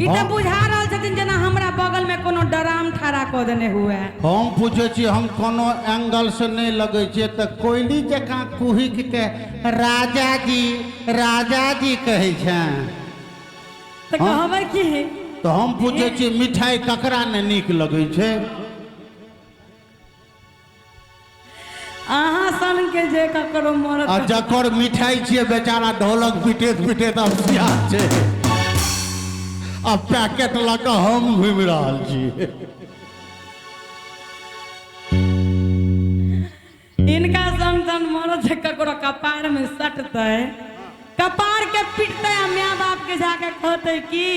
इतना बुझा रहा छथिन जना हमरा बगल में कोनो ड्राम ठाड़ा क देने हुए। हम पूछे छी हम कोनो एंगल से नहीं लगे छे त कोयली जका कुहिक के राजा जी कहे छे त कहबै की तो हम पूछे छी मिठाई ककरा ने नीक लगे छे। अहाँ सन के जे ककरो मरत आ जकर मिठाई छे बेचारा ढोलक पिटेत अब सियाह छे अब पैकेट लगा हम घूम रहा छी। इनका सन मरत ककरो कपार में सटते कपार के पिटते आ माँ बाप के जाके कहते की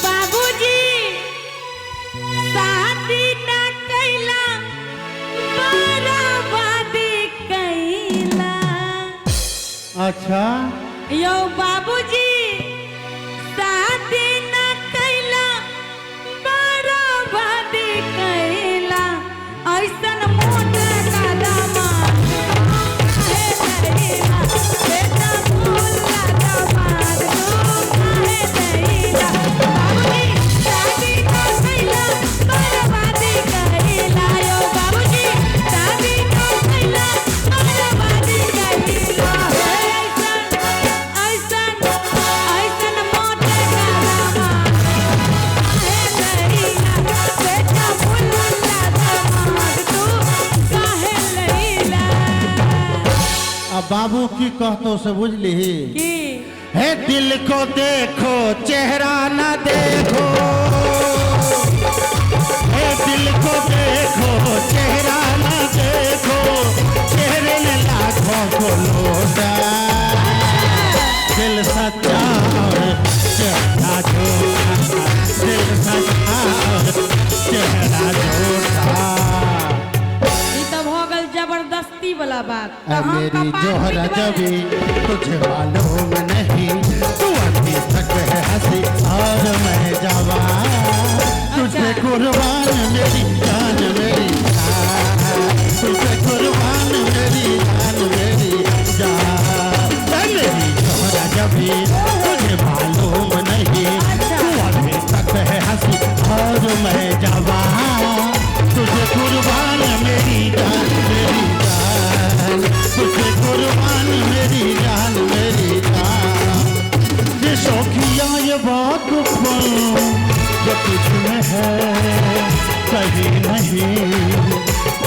बाबूजी शादी ना कैला बर्बादी कैला। अच्छा यो बाबूजी शादी ना कैला बर्बादी कैला ऐसन मोटे कदमा हे दैला बेटा भूला दमाद काहे दैला। बाबूजी शादी ना कैला बर्बादी कैला यो बाबूजी शादी ना कैला बर्बादी कैला। ऐसन मोटे कदमा हे दैला बेटा भूला दमाद तू काहे लैला। अब बाबू की कहतो से बुझली की है दिल को देखो चेहरा न देखो है दिल को देखो चेहरा न देखो चेहरे ने लाखों को लौटा दिल सच्चा और चेहरा झूठा दिल सच्चा और चेहरा झूठा। जबरदस्ती वाला बात मेरी जोहरा जबी तुझे मालूम नहीं तू अभी तक है हंसी और मैं जवान तुझे कुर्बान मेरी जान मेरी जान तुझे कुर्बान मेरी जान मेरी जान। मेरी जोहरा जबी तुझे मालूम नहीं तू अभी तक है हंसी और मैं जवान तुझे कुर्बान मेरी जान मेरी जान तुझे कुर्बान मेरी जान मेरी जान। ये शौकिया ये बात जो तुझ में है कहीं नहीं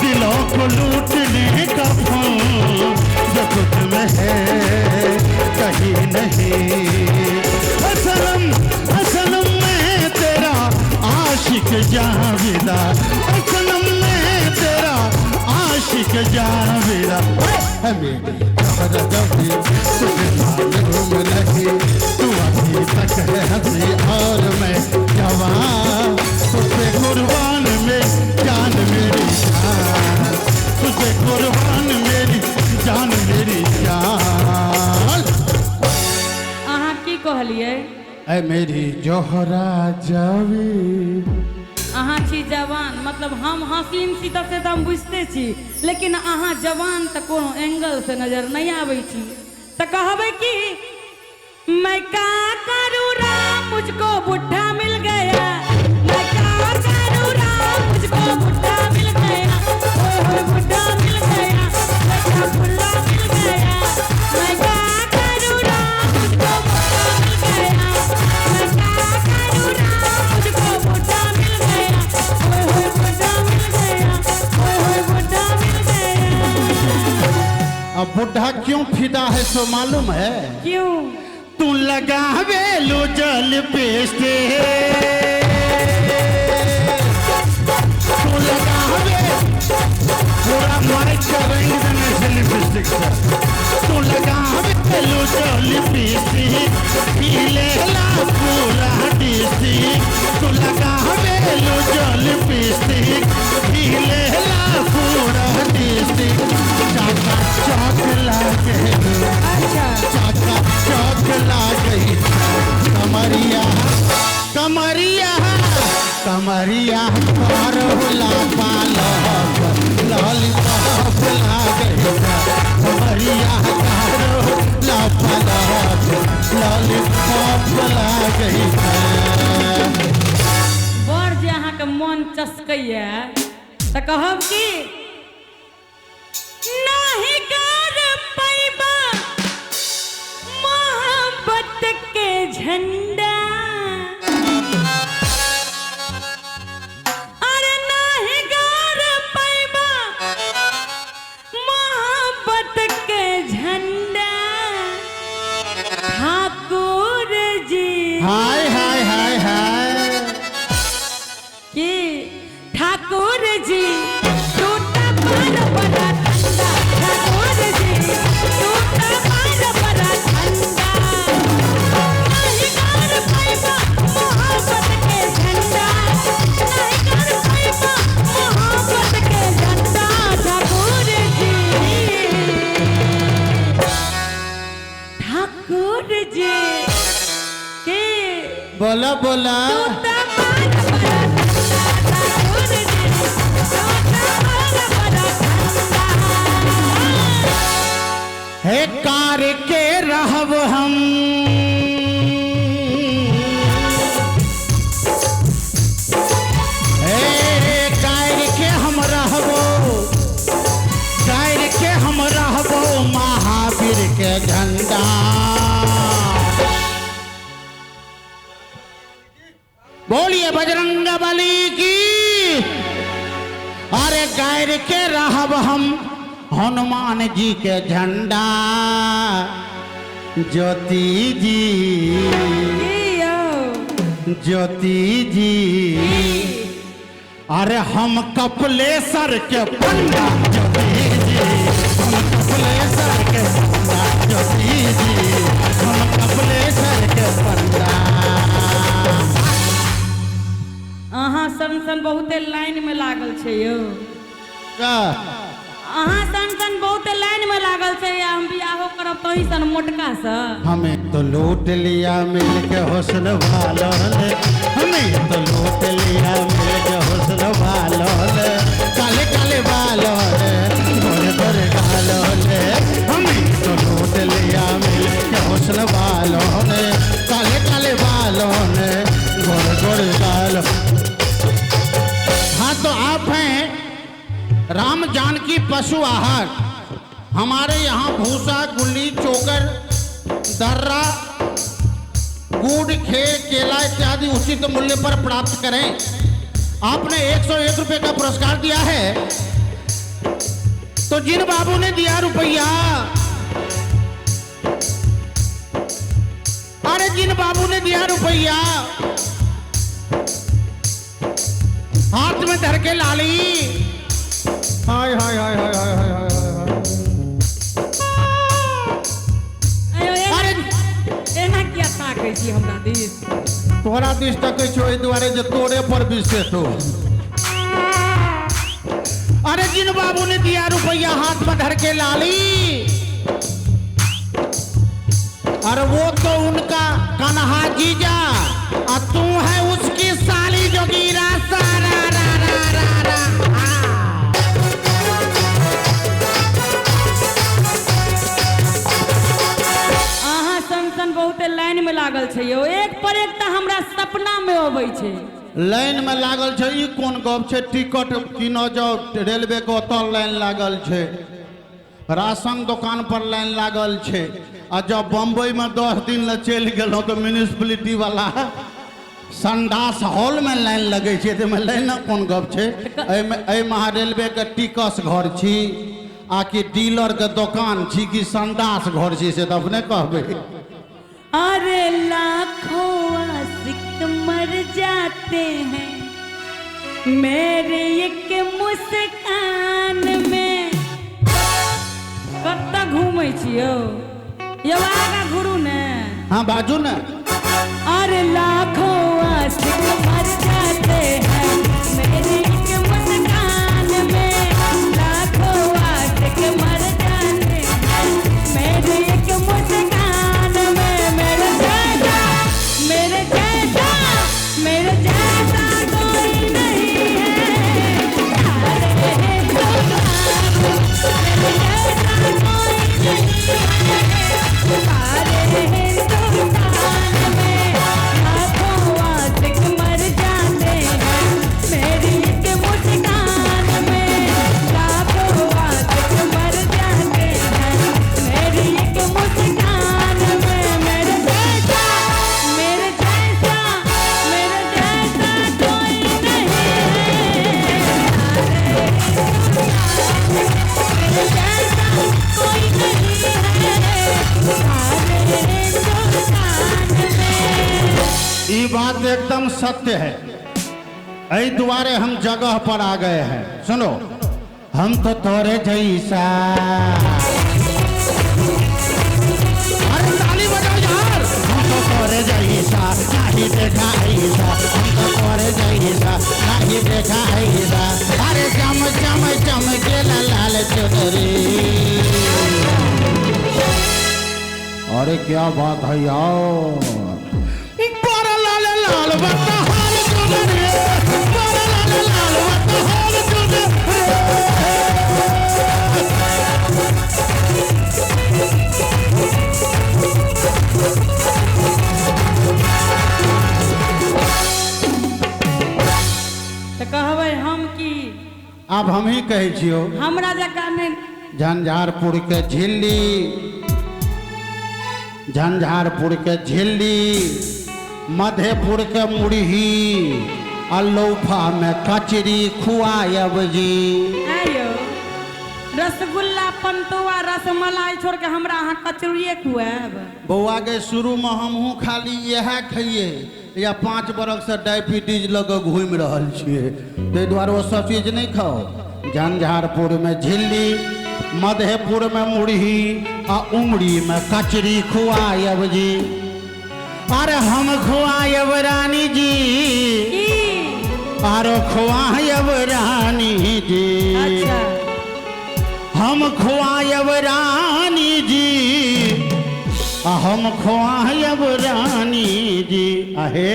दिलों को लूटने का फल जो तुझ में है कहीं नहीं। असलम असलम मैं तेरा आशिक जावेदा असलम मैं तेरा आशिक जावेदा। मेरी जोहरा जबी तुझे मालूम नहीं तू अभी तक है हंसी और मैं जवान तुझे कुर्बान मेरी जान मेरी जान तुझे कुर्बान मेरी जान मेरी जान। अहाँ की कहलिए ऐ मेरी जोहरा जबी अहाँ छी जवान मतलब हम हसीन छी तब से तो हम बुझते छी लेकिन अहाँ जवान तो कोनो एंगल से नजर नहीं आवे छी तो कहबे कि मैं क्या करूँ राम मुझको बुढ़ा मिल गया मैं क्या करूँ राम मुझको बुढ़ा मिल गया ओए बुढ़ा मिल गया बेटा बुढ़ा मिल गया मैं क्या करूँ राम मुझको बुढ़ा मिल गया मैं क्या करूँ राम मुझको बुढ़ा मिल गया ओए बुढ़ा मिल गया ओए बुढ़ा मिल गया। अब बुढ़ा क्यों फिदा है सो मालूम है क्यों तू लगावे लो जल पेस्टे तू लगावे पूरा माइक का रंग देने से लिपस्टिक से तू लगावे लो जल पेस्टे पीले ला पूरा डिस्ट्रिक्ट तू लगावे लो जल पेस्टे पीले ला पूरा डिस्ट्रिक्ट चाका चौकला के चाका चौकला गई कमरिया कमरिया कमरिया पारोला पालो लॉलीपॉप ला गई कमरिया पारोला पालो लॉलीपॉप ला गई। भैया तो कहब कि नहीं कर पैबा मोहब्बत के झंडा, अरे नहीं कर पैबा मोहब्बत के झंडा ठाकुर जी। हाय हाय हाय हाय कि ठाकुर जी टूटा पार बड़ा ठंडा, ठाकुर जी टूटा पार बड़ा ठंडा, नहीं कर पैबा मोहब्बत के झंडा, नहीं कर पैबा मोहब्बत के झंडा ठाकुर जी, ठाकुर जी के बोला बोला टूटा पार बड़ा ठंडा, ठाकुर जी टूटा पार बड़ा ठंडा। हे कार के रहब हम हे कार के हम रहबो, कार के हम रहबो महावीर के झंडा। बोलिए बजरंग बली की। अरे गैर के रहब हम हनुमान जी के झंडा, ज्योति जी ज्योति जी, अरे हम कपिलेश्वर के पंडा, ज्योति जी हम कपिलेश्वर के पंडा, ज्योति जी हम कपिलेश्वर के पंडा। अहाँ सन सन बहुते लाइन में लागल छै यौ, का अहाँ सन सन बहुते लाइन में लागल छै, हम बियाहो करब तोही सन मोटका सा। हमें तो लूट लिया मिल के हुस्न वालों ने, हमें तो लूट लिया मिल के हुस्न वालों ने, काले काले बालों ने गोरे गोरे गालों ने, हमें तो लूट लिया मिल के हुस्न वालों ने, काले काले बालों ने गोरे गोरे गालों। हाँ तो आप हैं राम जानकी पशु आहार। हमारे यहाँ भूसा, गुल्ली, चोकर, दर्रा, गुड़, खेर, केला इत्यादि उचित मूल्य पर प्राप्त करें। आपने 101 रुपये का पुरस्कार दिया है, तो जिन बाबू ने दिया रुपया, अरे जिन बाबू ने दिया रुपया हाथ में धर के लाली, हाय हाय हाय हाय हाय हाय हाय अरे एना किया ताकै छी हमरा दिस? तोरा दिस तक छो एहि दुआरे जे तोरे पर विशेष हो। अरे जिन बाबू ने दिया रुपया हाथ में धर के लाली, अरे वो तो उनका कन्हा जीजा और तू है उसकी साली जोगीरा सारा रा रा रा रा। अहाँ सन सन बहुते लाइन में लागल छै यौ, एक पर एक तऽ हमरा सपना में अबै छै। लाइन में लागल छै ई कोन गप छै? टिकट किनो जाओ रेलवे के ओतऽ लाइन लागल छै, राशन दुकान पर लाइन लागल छै, आ जब बम्बई में 10 दिन ल चलि गेलहुँ तो म्यूनिसिपलिटी वाला संडास हॉल में लाइन लगे छै, तो में लाइन कोन गप छै? एहि महा रेलवे के टिकस घर छी आ कि डीलर के दुकान छी कि संडास घर छी से तो अपने कहबे। अरे लाखों आशिक मर जाते हैं मेरे एक मुस्कान में। कत्ता घूमै छियौ यौ, आगा घुरू ने। हाँ बाजू ने। अरे लाखों आशिक मर जाते हैं मेरे एक मुस्कान में, लाखों आशिक मर जाते हैं मेरे एक मुस्कान में। मेरे जैसा मेरे जैसा मेरे जैसा कोई नहीं है, सारे हिंदुस्तान मेरे जैसा कोई नहीं है, सारे हिंदुस्तान में। तेरे जैसा कोई नहीं है सारे हिंदुस्तान में। ये बात एकदम सत्य है। ऐ द्वारे हम जगह पर आ गए हैं। सुनो, हम तो तोरे जैसा, अरे ताली बजाओ यार। हम तो तोरे जैसा नहीं देखा ऐसा, हम तो तोरे जैसा नहीं देखा ऐसा। अरे चम चम चमके लाल चुनरी। अरे क्या बात है यार, बड़ा लाल लाल बता हाल चुनरी, बड़ा लाल लाल बता हाल चुनरी। तो कहबै हम की, अब हम ही कहै छियो, हमरा जकाँ नहीं। झंझारपुर के झिल्ली, झंझारपुर के झिल्ली, मधेपुर के मुरही, अलौफा में कचरी खुआब जी। आयो रसगुल्ला पंतुआ रसमलाई छोड़ के हमरा अहाँ कचरिए खुआब। बौआ के शुरू में हमहूँ खाली यह खाइए, या 5 बरख से डायबिटीज लग घूमि रहल छिए, ताहि दुआरे वो सब चीज नहीं खाओ। झंझारपुर में झिल्ली, मधेपुर में मुरही आ उमरी में कचरी खुआब जी। अरे हम खुआब रानी जी, अरे खुआब रानी जी। अच्छा हम खुआब रानी जी, हम खुआब रानी जी। आहे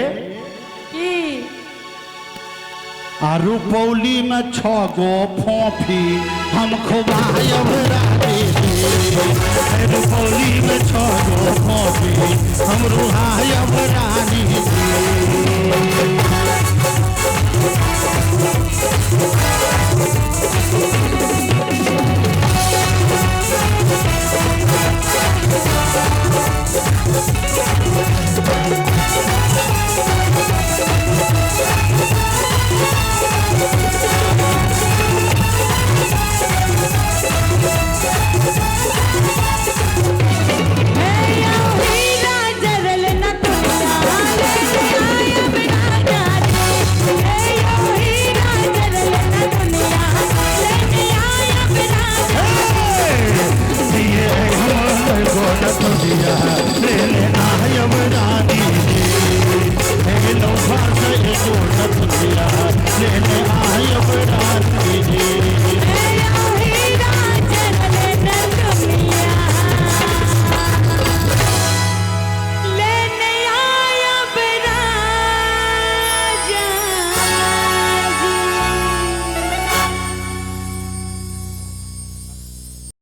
की रुपौली में 6 गो फोफी, हम खुआब रानी जी। रुपौली में 6 गो फोफी, हम रुहाब रानी जी।